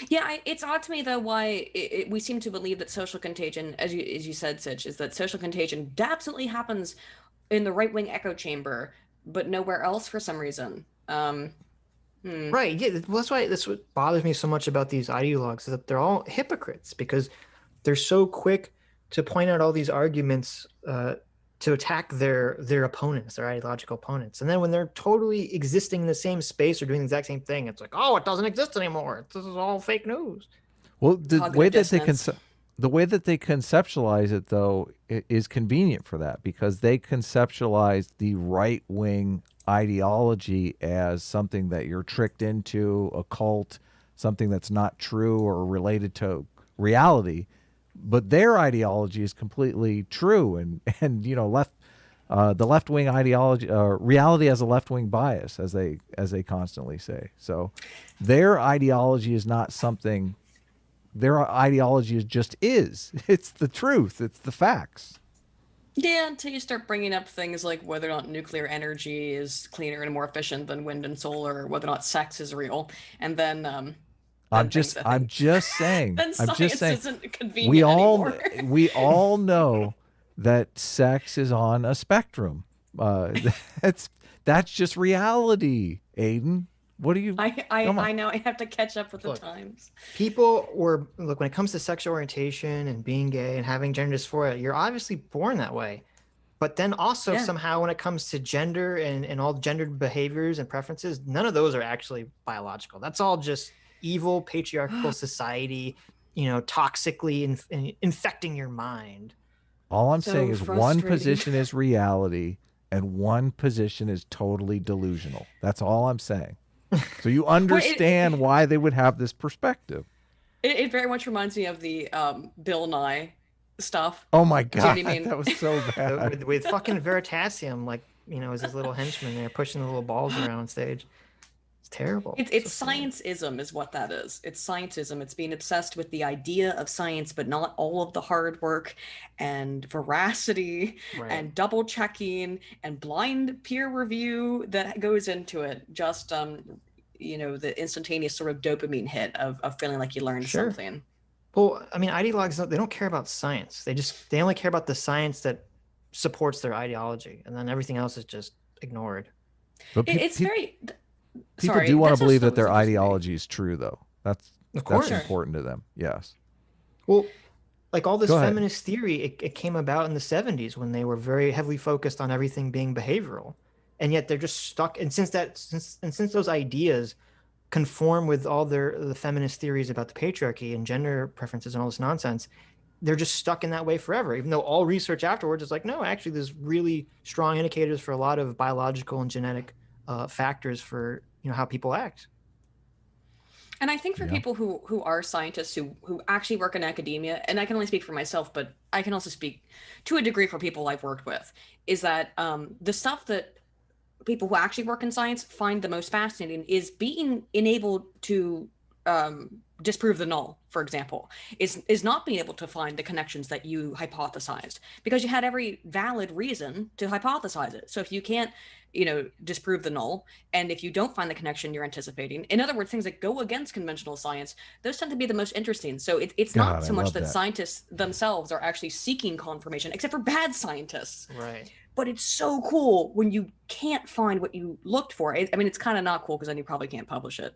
Yeah, it's odd to me though why we seem to believe that social contagion, as you said, Sitch, is that social contagion absolutely happens in the right wing echo chamber, but nowhere else for some reason. Hmm. Right. Yeah. Well, that's why that's what bothers me so much about these ideologues is that they're all hypocrites because they're so quick to point out all these arguments to attack their opponents, their ideological opponents, and then when they're totally existing in the same space or doing the exact same thing, it's like, oh, it doesn't exist anymore. This is all fake news. Well, the way Cognitive that dissonance. the way that they conceptualize it though is convenient for that because they conceptualize the right wing ideology as something that you're tricked into, a cult, something that's not true or related to reality. But their ideology is completely true, and left the left wing ideology, reality has a left wing bias, as they constantly say. So their ideology is not something. Their ideology is just is. It's the truth. It's the facts. Yeah, until you start bringing up things like whether or not nuclear energy is cleaner and more efficient than wind and solar, or whether or not sex is real, and then things I I'm think just saying. then I'm just science saying. isn't We convenient all anymore. we all know that sex is on a spectrum. Uh, that's that's just reality, Aiden. What do you? Come on. I know I have to catch up with the Look, times. people were look when it comes to sexual orientation and being gay and having gender dysphoria, you're obviously born that way. But then also Yeah. somehow when it comes to gender and all gendered behaviors and preferences, none of those are actually biological. That's all just evil patriarchal society, toxically infecting your mind. All I'm saying So is one frustrating. position is reality and one position is totally delusional. That's all I'm saying. So you Well, understand why they would have this perspective. it very much reminds me of the Bill Nye stuff. Oh my Do you know god, what I mean? that was so bad. With fucking Veritasium, like, as his little henchman there pushing the little balls around on stage. It's terrible. So It's sad. scientism is what that is. It's scientism. It's being obsessed with the idea of science, but not all of the hard work and veracity Right. and double checking and blind peer review that goes into it. Just the instantaneous sort of dopamine hit of feeling like you learned Sure. something. Well, I mean, ideologues, they don't care about science. They only care about the science that supports their ideology, and then everything else is just ignored. But It's very people sorry, do want to that's believe just that always their interested me. ideology is true, though. Of That's Sure. course. important to them. Yes. Well, like all this Go ahead. feminist theory, it came about in the 70s when they were very heavily focused on everything being behavioral. And yet they're just stuck. And since those ideas conform with all the feminist theories about the patriarchy and gender preferences and all this nonsense, they're just stuck in that way forever. Even though all research afterwards is like, no, actually, there's really strong indicators for a lot of biological and genetic factors for how people act. And I think for Yeah. people who are scientists who actually work in academia, and I can only speak for myself, but I can also speak to a degree for people I've worked with, is that the stuff that people who actually work in science find the most fascinating is being enabled to disprove the null, for example, is not being able to find the connections that you hypothesized because you had every valid reason to hypothesize it. So if you can't, disprove the null, and if you don't find the connection you're anticipating, in other words, things that go against conventional science, those tend to be the most interesting. So it's not God, I so much love that that. scientists themselves are actually seeking confirmation, except for bad scientists, Right. but it's so cool when you can't find what you looked for. I mean, it's kind of not cool because then you probably can't publish it,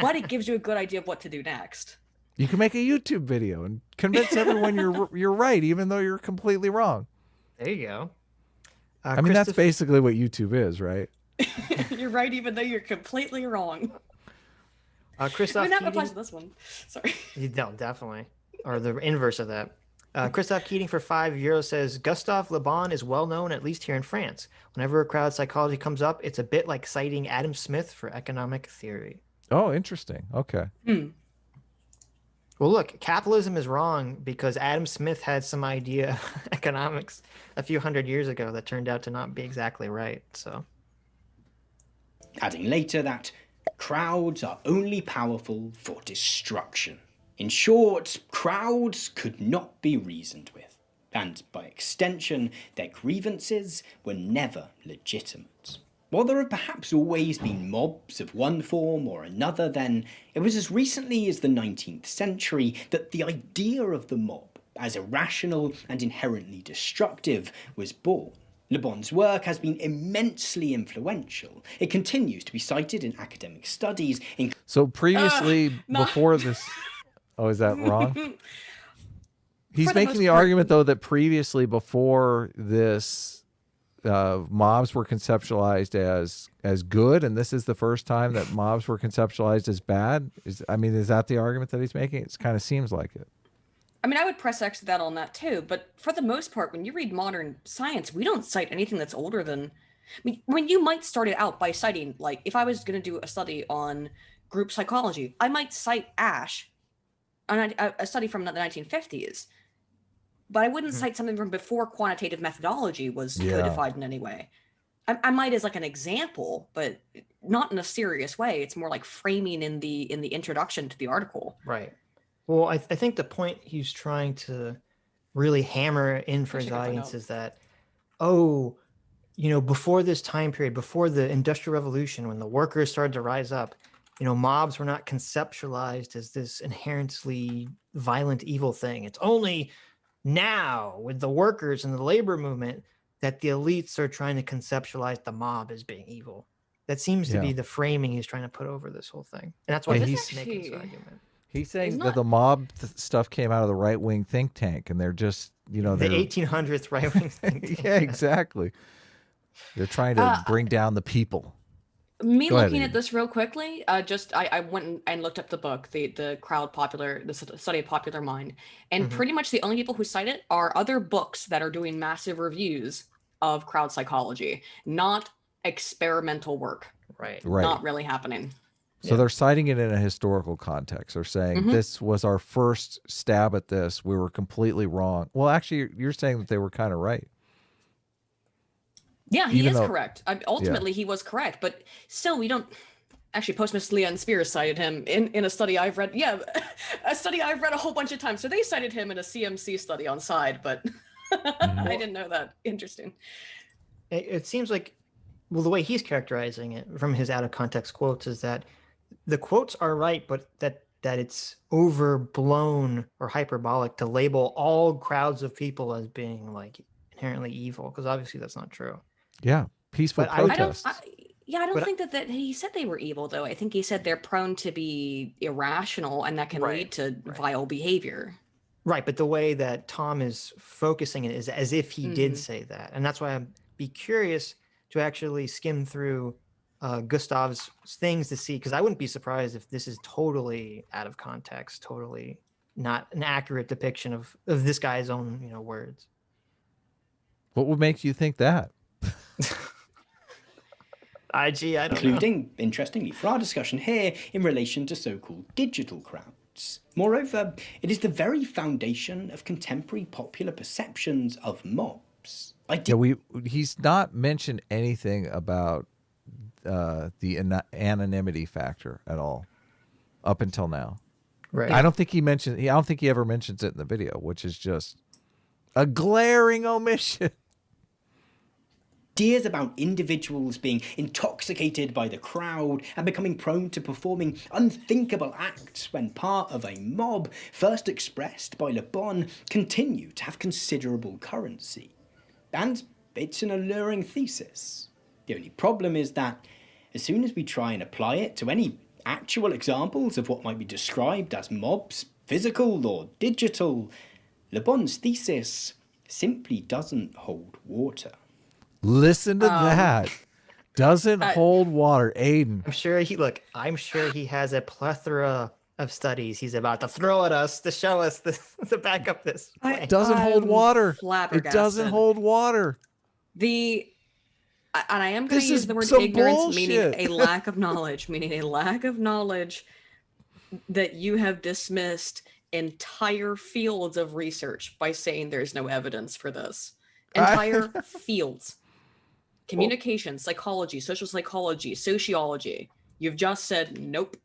but it gives you a good idea of what to do next. You can make a YouTube video and convince everyone you're right, even though you're completely wrong. There you go. I mean, that's Christoph, basically what YouTube is, right? You're right, even though you're completely wrong. I mean, Christoph that applies Keating. to this one. Sorry. No, definitely. Or the inverse of that. Christoph Keating for €5 says Gustave Le Bon is well known, at least here in France. Whenever a crowd psychology comes up, it's a bit like citing Adam Smith for economic theory. Oh, interesting. Okay. Hmm. Well, look, capitalism is wrong because Adam Smith had some idea of economics a few hundred years ago that turned out to not be exactly right. So, adding later that crowds are only powerful for destruction. In short, crowds could not be reasoned with, and by extension, their grievances were never legitimate. While there have perhaps always been mobs of one form or another, then it was as recently as the 19th century that the idea of the mob, as irrational and inherently destructive, was born. Le Bon's work has been immensely influential. It continues to be cited in academic studies. So previously, no. before this, oh, is that wrong? He's For the making most the part- argument, though, that previously, before this, mobs were conceptualized as good, and this is the first time that mobs were conceptualized as bad. Is that the argument that he's making? It kind of seems like it. I mean, I would press X that on that too, but for the most part, when you read modern science, we don't cite anything that's older than. I mean, when you might start it out by citing, like, if I was going to do a study on group psychology, I might cite Ash, a study from the 1950s, but I wouldn't cite something from before quantitative methodology was codified in any way. I might as like an example, but not in a serious way. It's more like framing in the introduction to the article. Right. Well, I think the point he's trying to really hammer in for his audience is that, before this time period, before the Industrial Revolution, when the workers started to rise up, mobs were not conceptualized as this inherently violent, evil thing. It's only now with the workers and the labor movement that the elites are trying to conceptualize the mob as being evil. That seems to be the framing he's trying to put over this whole thing. And that's why he's making this argument. He's saying that the mob stuff came out of the right-wing think tank, and they're just, the 1800th right-wing think tank. Yeah, exactly. They're trying to bring down the people. Me Go ahead, looking Aiden. at this real quickly, I went and looked up the book, the study of popular mind, and pretty much the only people who cite it are other books that are doing massive reviews of crowd psychology, not experimental work. Right. Not really happening. So they're citing it in a historical context. They're saying this was our first stab at this. We were completely wrong. Well, actually, you're saying that they were kind of right. Yeah, he Even is though- correct. Ultimately, he was correct, but still, we don't. Actually, Postmistress Leon Spears cited him in a study I've read. Yeah, a study I've read a whole bunch of times. So they cited him in a CMC study on Side, but I didn't know that. Interesting. It seems like, well, the way he's characterizing it from his out of context quotes is that the quotes are right, but that it's overblown or hyperbolic to label all crowds of people as being like inherently evil, because obviously that's not true. Yeah, peaceful But I protests. I don't think that he said they were evil, though. I think he said they're prone to be irrational, and that can lead to vile behavior. Right, but the way that Tom is focusing it is as if he did say that, and that's why I'd be curious to actually skim through Gustave's things to see, because I wouldn't be surprised if this is totally out of context, totally not an accurate depiction of this guy's own words. What would make you think that? I don't know. Including, interestingly, for our discussion here, in relation to so-called digital crowds. Moreover, it is the very foundation of contemporary popular perceptions of mobs. He's not mentioned anything about the anonymity factor at all up until now. Right. I don't think he ever mentions it in the video, which is just a glaring omission. Ideas about individuals being intoxicated by the crowd and becoming prone to performing unthinkable acts when part of a mob, first expressed by Le Bon, continue to have considerable currency. And it's an alluring thesis. The only problem is that as soon as we try and apply it to any actual examples of what might be described as mobs, physical or digital, Le Bon's thesis simply doesn't hold water. Listen to that. Doesn't hold water. Aiden. I'm sure he has a plethora of studies he's about to throw at us to show us this, to back up this point. It doesn't hold water. It doesn't hold water. And I am going to use the word some ignorance, bullshit. meaning a lack of knowledge, that you have dismissed entire fields of research by saying there's no evidence for this. Entire fields. Communication, psychology, social psychology, sociology. You've just said nope.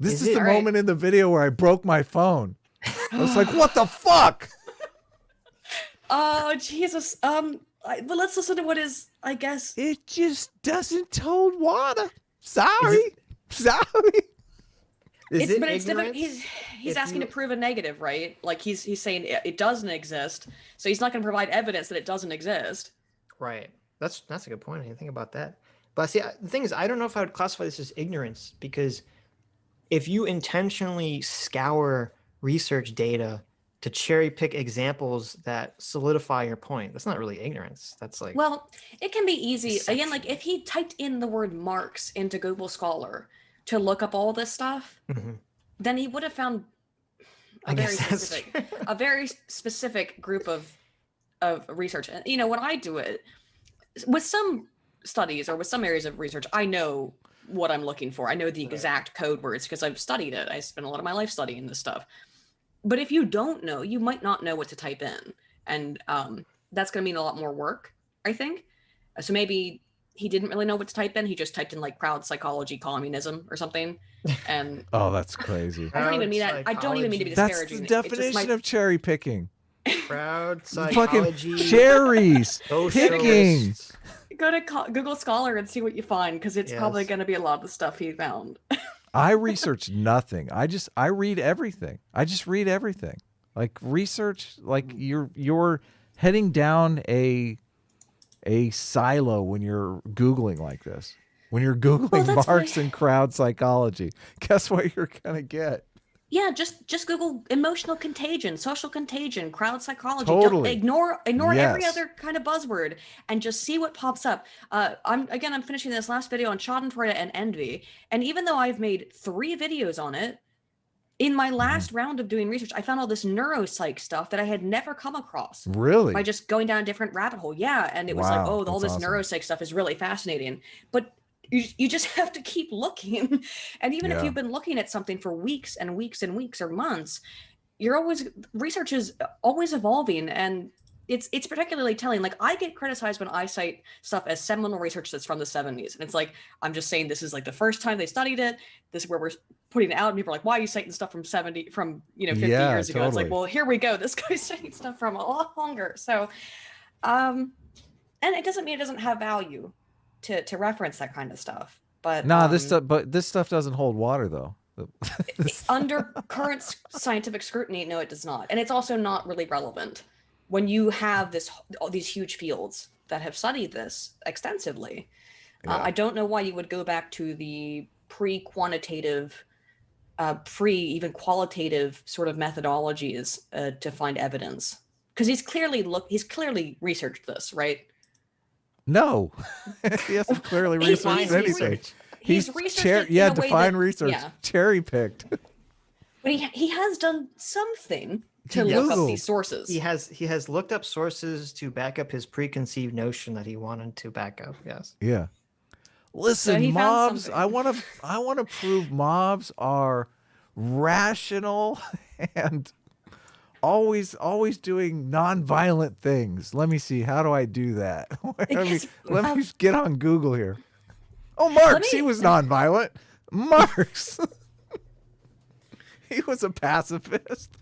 This is the moment in the video where I broke my phone. I was like, what the fuck? Oh, Jesus. But let's listen to what is, I guess. It just doesn't hold water. Sorry. Is Sorry. But it's different. He's if asking you- to prove a negative, right? Like he's saying it doesn't exist, so he's not going to provide evidence that it doesn't exist. Right. That's a good point. I didn't think about that. But see, the thing is, I don't know if I would classify this as ignorance, because if you intentionally scour research data to cherry pick examples that solidify your point, that's not really ignorance. That's like, Well, it can be easy. Again, like Deception. if he typed in the word Marx into Google Scholar to look up all this stuff, Mhm. then he would have found I guess that's true. a very specific group of research. And you know, when I do it with some studies or with some areas of research, I know what I'm looking for. I know the exact code words because I've studied it. I spent a lot of my life studying this stuff. But if you don't know, you might not know what to type in, and that's going to mean a lot more work, I think. So maybe he didn't really know what to type in. He just typed in like crowd psychology, communism, or something. And Oh, that's crazy. I don't even mean that. I don't even mean to be That's disparaging. the It just definition might- of cherry picking. Crowd Fucking psychology. cherries picking. socialists. Go to Google Scholar and see what you find, because it's probably Yes. going to be a lot of the stuff he found. I research nothing. I read everything. I just read everything. Like research, like you're heading down a silo when you're Googling like this. When you're Googling that's Marx why- and crowd psychology, guess what you're gonna get? Yeah, just Google emotional contagion, social contagion, crowd psychology. Totally. Don't ignore every Yes. other kind of buzzword and just see what pops up. I'm finishing this last video on Schadenfreude and envy, and even though I've made 3 videos on it, in my last round of doing research, I found all this neuropsych stuff that I had never come across Really? by just going down a different rabbit hole. Yeah, and it was like, Wow, oh, all that's this awesome. neuropsych stuff is really fascinating, but you just have to keep looking. And even if Yeah. you've been looking at something for weeks and weeks and weeks or months, research is always evolving, and it's particularly telling. Like I get criticized when I cite stuff as seminal research that's from the 70s, and it's like I'm just saying this is like the first time they studied it. This is where we're putting it out, and people are like, "Why are you citing stuff from 50 Yeah, years ago?" It's like, totally. well, here we go. This guy's citing stuff from a lot longer. So, and it doesn't mean it doesn't have value to reference that kind of stuff. But Nah, this stuff doesn't hold water though. under current scientific scrutiny, no, it does not, and it's also not really relevant when you have all these huge fields that have studied this extensively. Yeah. I don't know why you would go back to the pre-quantitative, even qualitative sort of methodologies to find evidence, because he's clearly researched this, right? No, he hasn't clearly He's- researched he's anything. researched- he's researched it in a way define that- research. yeah. Cherry picked. But he has done something to He look up Googled. these sources. He has looked up sources to back up his preconceived notion that he wanted to back up. Yes. Yeah. Listen, he found mobs. something. I want to prove mobs are rational and always doing non-violent things. Let me see. How do I do that? let me get on Google here. Oh, Marx. He was non-violent. Marx. He was a pacifist.